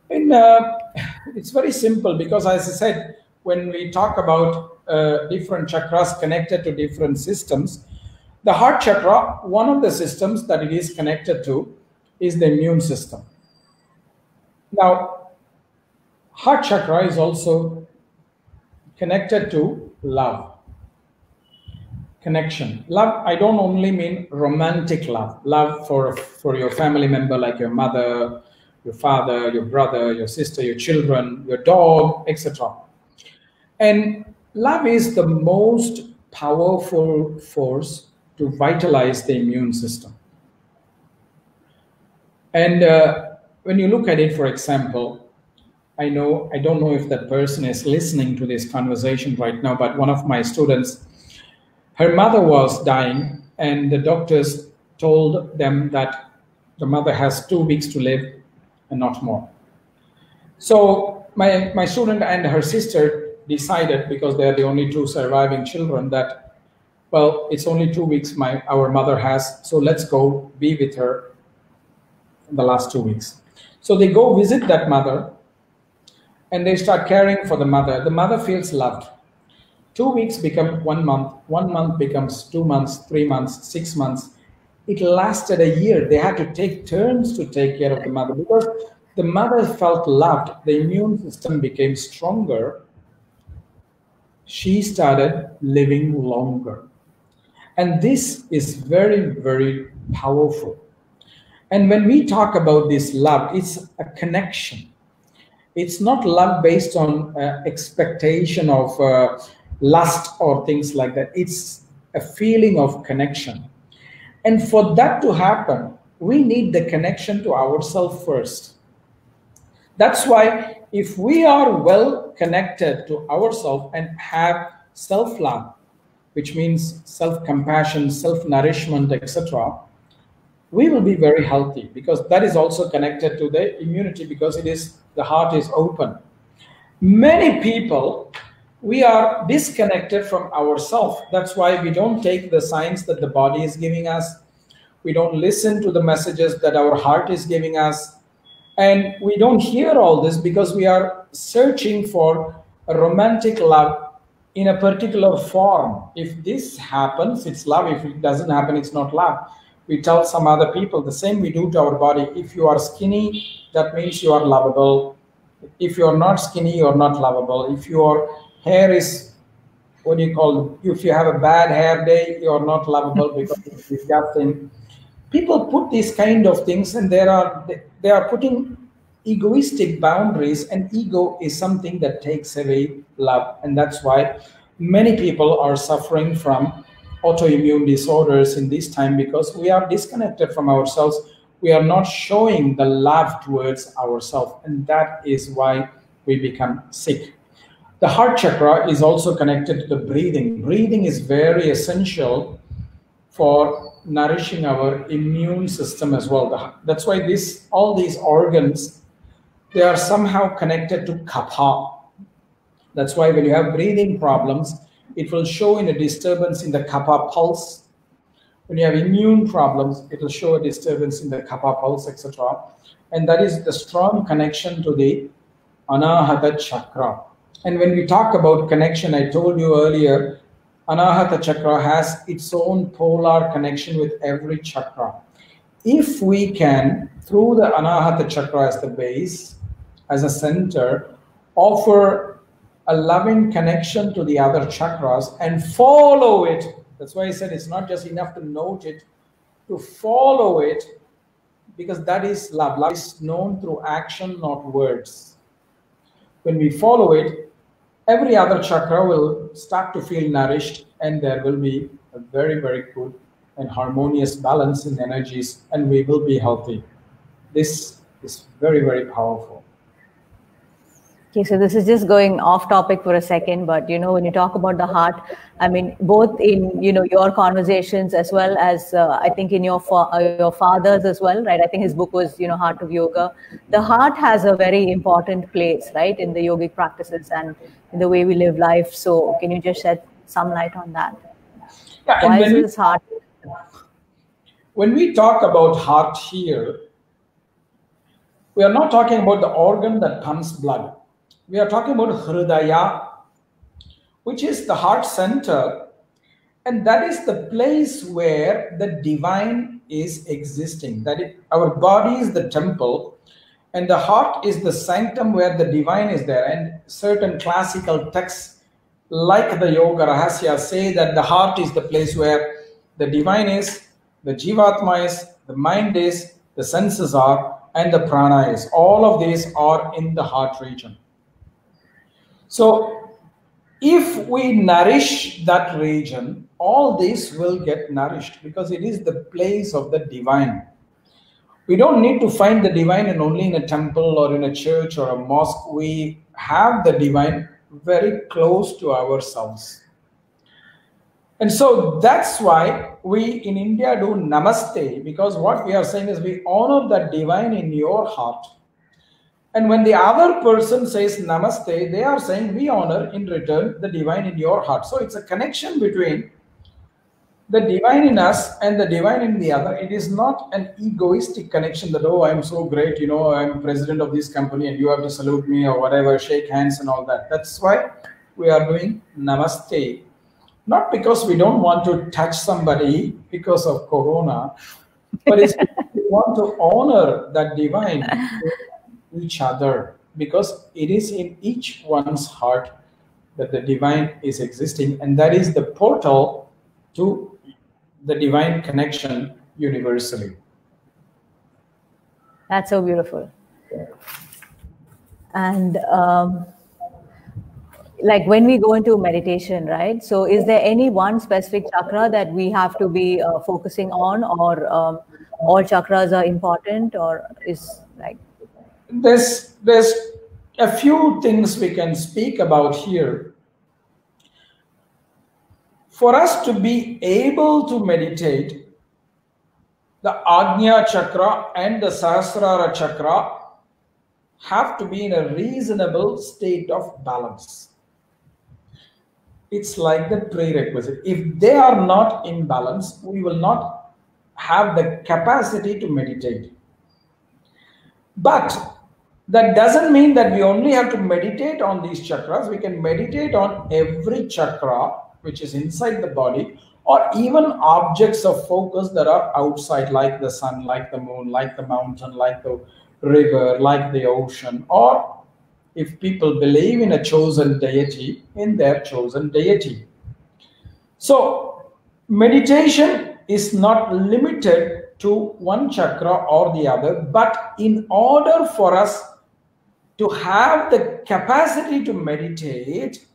It's very simple, because as I said, when we talk about different chakras connected to different systems, the heart chakra, one of the systems that it is connected to is the immune system. Now, heart chakra is also connected to love. Connection. Love, I don't only mean romantic love. Love for your family member, like your mother, your father, your brother, your sister, your children, your dog, etc. And love is the most powerful force to vitalize the immune system. And when you look at it, for example, I don't know if that person is listening to this conversation right now, but one of my students, her mother was dying, and the doctors told them that the mother has 2 weeks to live and not more. So my student and her sister decided, because they are the only 2 surviving children, that, well, it's only 2 weeks our mother has, so let's go be with her in the last 2 weeks. So they go visit that mother, and they start caring for the mother. The mother feels loved. 2 weeks become 1 month. 1 month becomes 2 months, 3 months, 6 months. It lasted a year. They had to take turns to take care of the mother, because the mother felt loved. The immune system became stronger. She started living longer. And this is very, very powerful. And when we talk about this love, it's a connection. It's not love based on expectation of lust or things like that. It's a feeling of connection. And for that to happen, we need the connection to ourselves first. That's why if we are well connected to ourselves and have self-love, which means self-compassion, self-nourishment, etc., we will be very healthy, because that is also connected to the immunity, because the heart is open. Many people, we are disconnected from ourselves. That's why we don't take the signs that the body is giving us. We don't listen to the messages that our heart is giving us. And we don't hear all this because we are searching for a romantic love in a particular form. If this happens, it's love. If it doesn't happen, it's not love. We tell some other people the same we do to our body. If you are skinny, that means you are lovable. If you are not skinny, you are not lovable. If your hair is, if you have a bad hair day, you are not lovable because it's disgusting. People put these kind of things, and they are putting egoistic boundaries, and ego is something that takes away love. And that's why many people are suffering from autoimmune disorders in this time, because we are disconnected from ourselves. We are not showing the love towards ourselves, and that is why we become sick. The heart chakra is also connected to the breathing. Breathing is very essential for nourishing our immune system as well. That's why all these organs, they are somehow connected to kapha. That's why when you have breathing problems, it will show in a disturbance in the kapha pulse, When you have immune problems, it will show a disturbance in the kapha pulse, etc. And that is the strong connection to the anahata chakra. And when we talk about connection, I told you earlier, anahata chakra has its own polar connection with every chakra. If we can, through the anahata chakra as the base, as a center, offer a loving connection to the other chakras and follow it. That's why I said it's not just enough to note it, to follow it, because that is love. Love is known through action, not words. When we follow it, every other chakra will start to feel nourished, and there will be a very, very good and harmonious balance in energies, and we will be healthy. This is very, very powerful. Okay, so this is just going off topic for a second, but when you talk about the heart, I mean, both in your conversations as well as I think in your father's as well, right? I think his book was Heart of Yoga. The heart has a very important place, right, in the yogic practices and in the way we live life. So can you just shed some light on that? Yeah, why is this heart? When we talk about heart here, we are not talking about the organ that pumps blood. We are talking about hridaya, which is the heart center, and that is the place where the divine is existing. Our body is the temple, and the heart is the sanctum where the divine is there. And certain classical texts, like the Yoga Rahasya, say that the heart is the place where the divine is, the jivatma is, the mind is, the senses are, and the prana is. All of these are in the heart region. So if we nourish that region, all this will get nourished, because it is the place of the divine. We don't need to find the divine only in a temple or in a church or a mosque. We have the divine very close to ourselves. And so that's why we in India do namaste, because what we are saying is we honor the divine in your heart. And when the other person says namaste, they are saying we honor in return the divine in your heart. So it's a connection between the divine in us and the divine in the other. It is not an egoistic connection that, oh, I'm so great, I'm president of this company and you have to salute me or whatever, shake hands and all that. That's why we are doing namaste. Not because we don't want to touch somebody because of corona, but it's because we want to honor that divine each other, because it is in each one's heart that the divine is existing, and that is the portal to the divine connection universally. That's so beautiful. And like when we go into meditation, right? So is there any one specific chakra that we have to be focusing on, or all chakras are important, or is like... There's a few things we can speak about here. For us to be able to meditate, the Ajna chakra and the Sahasrara chakra have to be in a reasonable state of balance. It's like the prerequisite. If they are not in balance, we will not have the capacity to meditate. But that doesn't mean that we only have to meditate on these chakras. We can meditate on every chakra which is inside the body, or even objects of focus that are outside, like the sun, like the moon, like the mountain, like the river, like the ocean, or if people believe in a chosen deity, in their chosen deity. So meditation is not limited to one chakra or the other, but in order for us to have the capacity to meditate,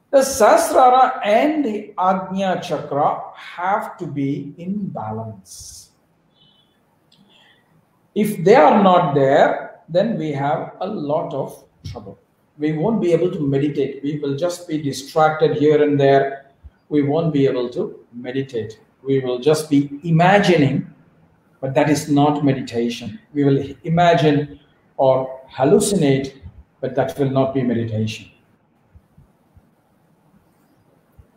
the Sahasrara and the Ajna chakra have to be in balance. If they are not there, then we have a lot of trouble. We won't be able to meditate. We will just be distracted here and there. We won't be able to meditate. We will just be imagining, but that is not meditation. We will imagine or hallucinate, but that will not be meditation.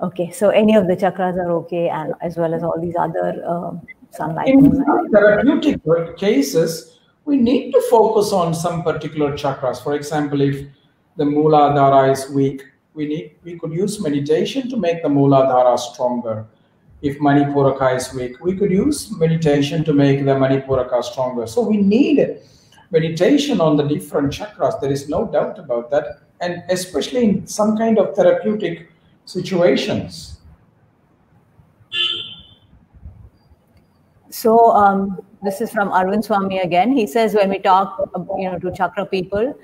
Okay, so any of the chakras are okay, and as well as all these other sunlight. In some therapeutic cases, we need to focus on some particular chakras. For example, if the Mooladhara is weak, we could use meditation to make the Mooladhara stronger. If Manipuraka is weak, we could use meditation to make the Manipuraka stronger. So we need meditation on the different chakras. There is no doubt about that. And especially in some kind of therapeutic situations. So this is from Arvind Swami again. He says when we talk, to chakra people,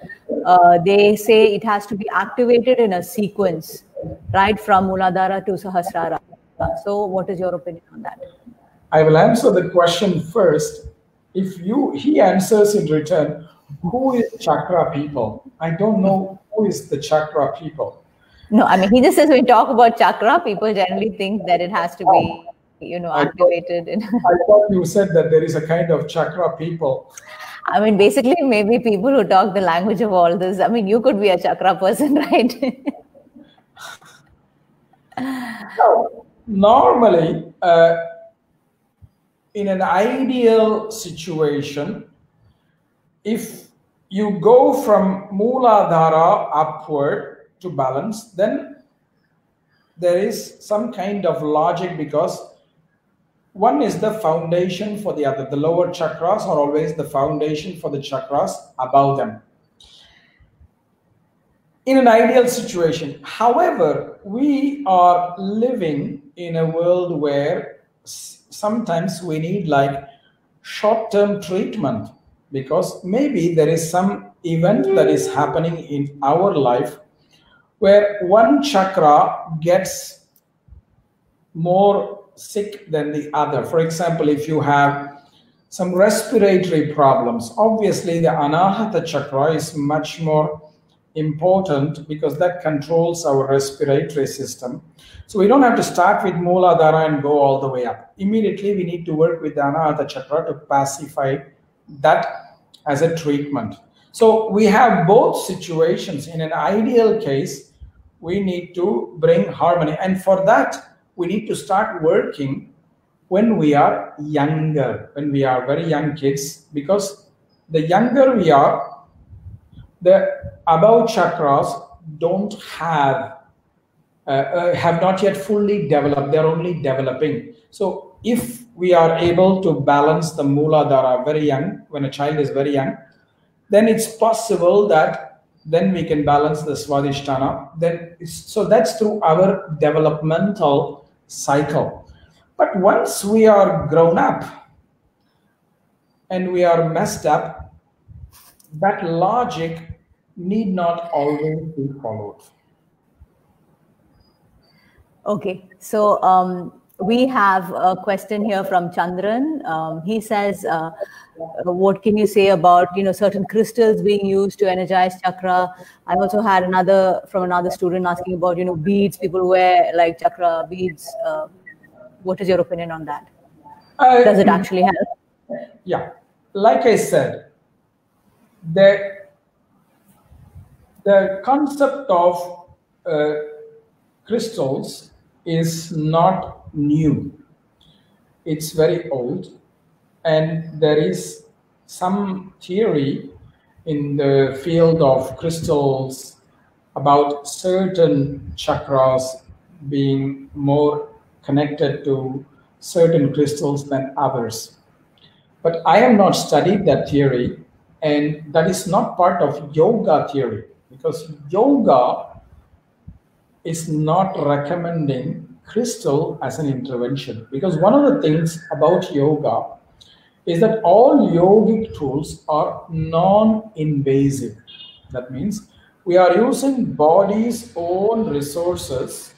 they say it has to be activated in a sequence, right from Mooladhara to Sahasrara. So what is your opinion on that? I will answer the question first. If he answers in return, who is chakra people? I don't know who is the chakra people. No, I mean, he just says when we talk about chakra, people generally think that it has to be, activated. I thought you said that there is a kind of chakra people. I mean, basically, maybe people who talk the language of all this. I mean, you could be a chakra person, right? No, normally, in an ideal situation, if you go from Mooladhara upward to balance, then there is some kind of logic, because one is the foundation for the other. The lower chakras are always the foundation for the chakras above them. In an ideal situation. However, we are living in a world where sometimes we need like short-term treatment, because maybe there is some event that is happening in our life where one chakra gets more sick than the other. For example, if you have some respiratory problems, obviously the Anahata chakra is much more important, because that controls our respiratory system. So we don't have to start with Mooladhara and go all the way up. Immediately we need to work with the Anahata chakra to pacify that as a treatment. So we have both situations. In an ideal case, we need to bring harmony, and for that we need to start working when we are younger, when we are very young kids, because the younger we are, the above chakras don't have not yet fully developed. They're only developing. So if we are able to balance the Mooladhara very young, when a child is very young, then it's possible that then we can balance the Swadhisthana. So that's through our developmental cycle. But once we are grown up and we are messed up, that logic need not always be followed. Okay, so we have a question here from Chandran. He says, what can you say about certain crystals being used to energize chakra? I also had another student asking about beads. People wear like chakra beads. What is your opinion on that? Does it actually help? Yeah, like I said, the concept of crystals is not new. It's very old, and there is some theory in the field of crystals about certain chakras being more connected to certain crystals than others. But I have not studied that theory, and that is not part of yoga theory, because yoga is not recommending crystal as an intervention. Because one of the things about yoga is that all yogic tools are non-invasive. That means we are using body's own resources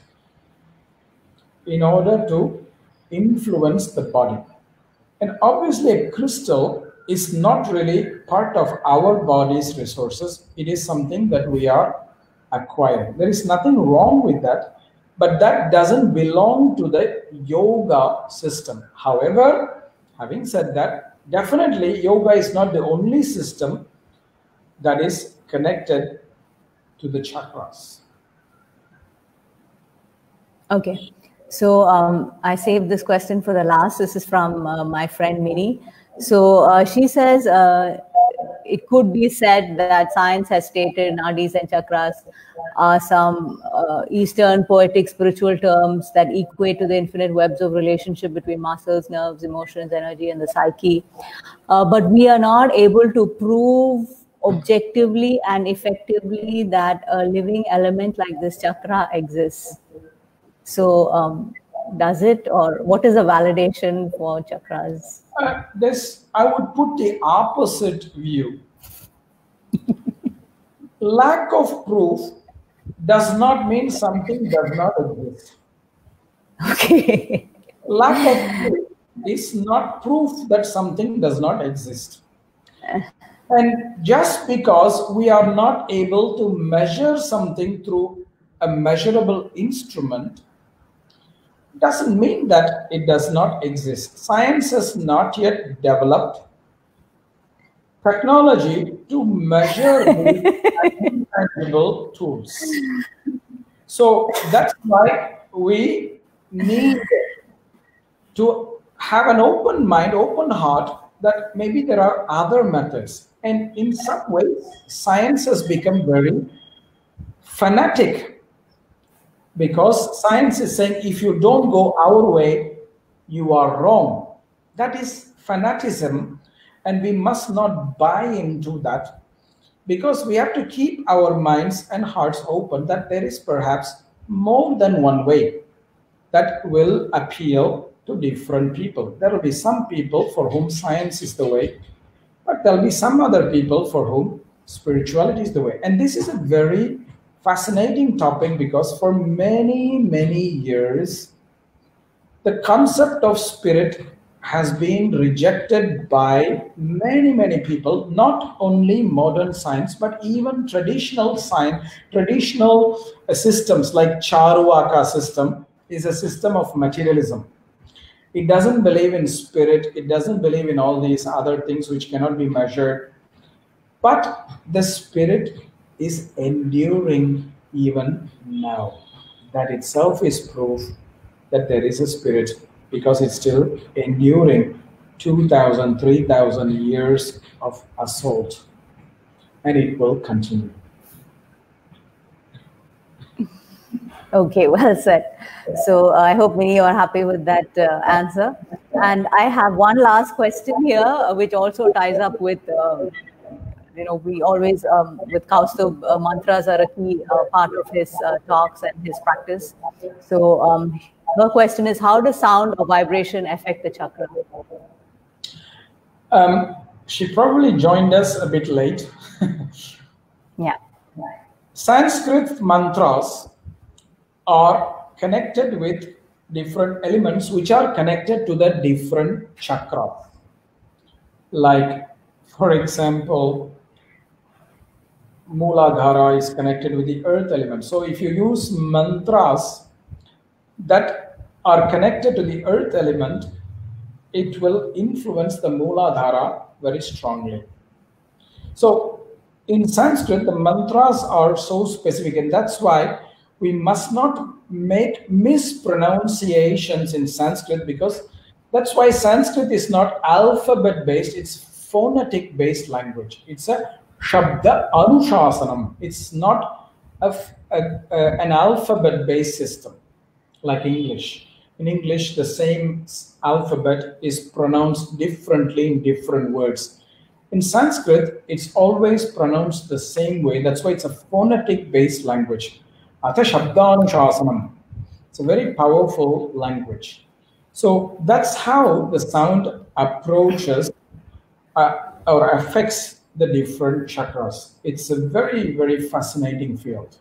in order to influence the body. And obviously a crystal is not really part of our body's resources. It is something that we are acquiring. There is nothing wrong with that, but that doesn't belong to the yoga system. However, having said that, definitely yoga is not the only system that is connected to the chakras. Okay. So I saved this question for the last. This is from my friend Mini. So she says it could be said that science has stated nadis and chakras are some Eastern poetic spiritual terms that equate to the infinite webs of relationship between muscles, nerves, emotions, energy, and the psyche. But we are not able to prove objectively and effectively that a living element like this chakra exists. So, does it, or what is the validation for chakras? I would put the opposite view. Lack of proof does not mean something does not exist. Okay. Lack of proof is not proof that something does not exist. And just because we are not able to measure something through a measurable instrument doesn't mean that it does not exist. Science has not yet developed technology to measure these intangible tools. So that's why we need to have an open mind, open heart, that maybe there are other methods. And in some ways, science has become very fanatic, because science is saying if you don't go our way, you are wrong. That is fanaticism, and we must not buy into that, because we have to keep our minds and hearts open that there is perhaps more than one way that will appeal to different people. There will be some people for whom science is the way, but there'll be some other people for whom spirituality is the way. And this is a very fascinating topic, because for many, many years, the concept of spirit has been rejected by many, many people, not only modern science, but even traditional science, traditional systems like Charvaka system is a system of materialism. It doesn't believe in spirit. It doesn't believe in all these other things which cannot be measured. But the spirit is enduring even now. That itself is proof that there is a spirit, because it's still enduring 2,000, 3,000 years of assault. And it will continue. Okay, well said. So I hope Mini, you are happy with that answer. And I have one last question here, which also ties up with, we always, with Kausthub, mantras are a key part of his talks and his practice. So her question is, how does sound or vibration affect the chakra? She probably joined us a bit late. Yeah. Sanskrit mantras are connected with different elements which are connected to the different chakras. Like, for example, Mooladhara is connected with the earth element. So if you use mantras that are connected to the earth element, it will influence the Mooladhara very strongly. So in Sanskrit, the mantras are so specific, and that's why we must not make mispronunciations in Sanskrit, because that's why Sanskrit is not alphabet based, it's phonetic based language. It's a Shabda Anushasanam. It's not an alphabet based system like English. In English, the same alphabet is pronounced differently in different words. In Sanskrit, it's always pronounced the same way. That's why it's a phonetic based language. Atha Shabdanushasanam. It's a very powerful language. So that's how the sound approaches or affects the different chakras. It's a very, very fascinating field.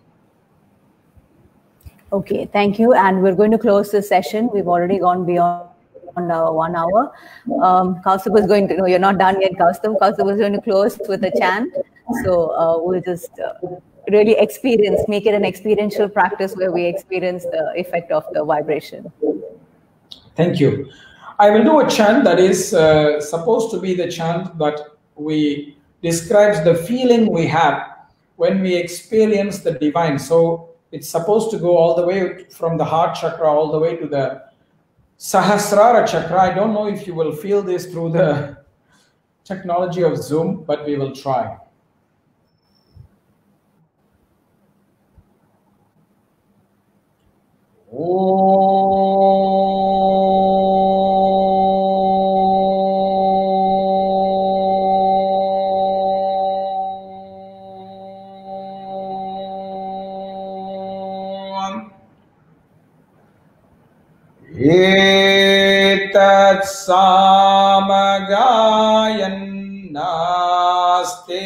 Okay, thank you. And we're going to close this session. We've already gone beyond 1 hour. Kausthub is going to, no, you're not done yet, Kausthub. Kausthub is going to close with a chant. So we'll just really make it an experiential practice where we experience the effect of the vibration. Thank you. I will do a chant that is supposed to be the chant, but describes the feeling we have when we experience the divine. So It's supposed to go all the way from the heart chakra all the way to the Sahasrara chakra. I don't know if you will feel this through the technology of Zoom, but we will try. Etat samagayan naste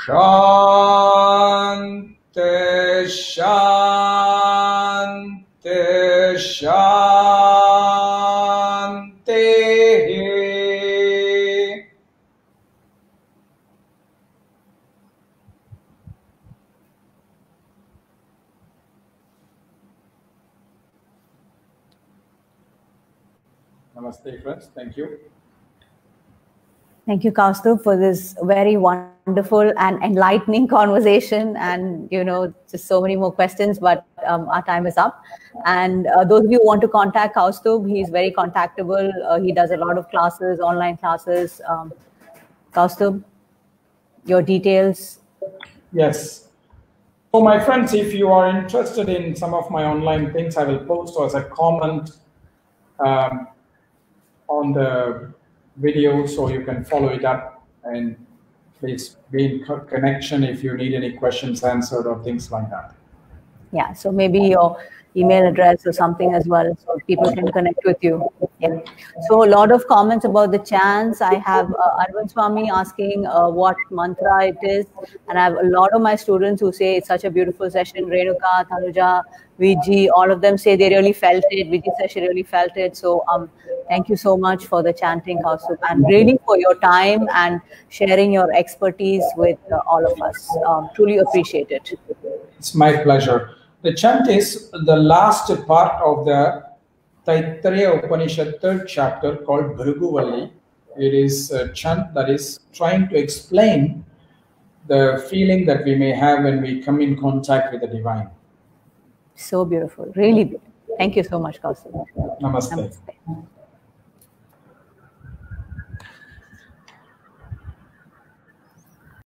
Shanti, Shanti, Shanti. Namaste, friends. Thank you. Thank you, Kausthub, for this very wonderful and enlightening conversation. And, just so many more questions, but our time is up. And those of you who want to contact Kausthub, he's very contactable. He does a lot of classes, online classes. Kausthub, your details. Yes. So, my friends, if you are interested in some of my online things, I will post as a comment on the video, so you can follow it up, and please be in connection if you need any questions answered or things like that. Yeah, so maybe your email address or something as well, so people can connect with you. Yeah. So a lot of comments about the chants. I have Arvind Swami asking what mantra it is, and I have a lot of my students who say it's such a beautiful session. Renuka, Tanuja, Viji, all of them say they really felt it. Viji says she really felt it. So thank you so much for the chanting, Kausthub, and really for your time and sharing your expertise with all of us. Truly appreciate it. It's my pleasure. The chant is the last part of the Taittiriya Upanishad, 3rd chapter, called Bhriguvalli. It is a chant that is trying to explain the feeling that we may have when we come in contact with the divine. So beautiful, really beautiful. Thank you so much, Kausthub. Namaste. Namaste.